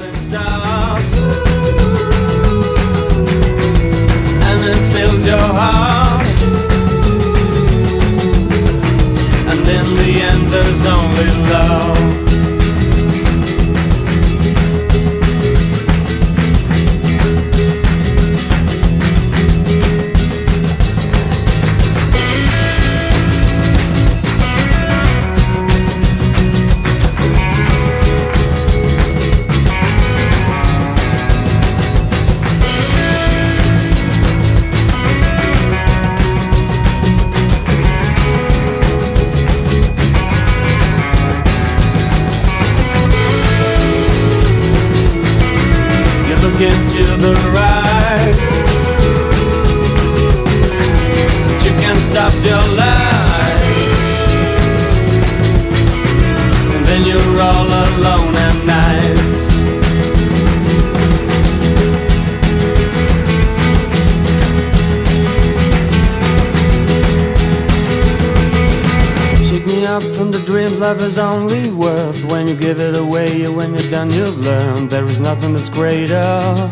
something starts and it fills your heart, and in the end there's only love. Into the rise, but you can't stop your life, and then you're all alone at night. Shake me up from the dreams life is only worth when you give it away. When you're done you've learned there is nothing that's greater.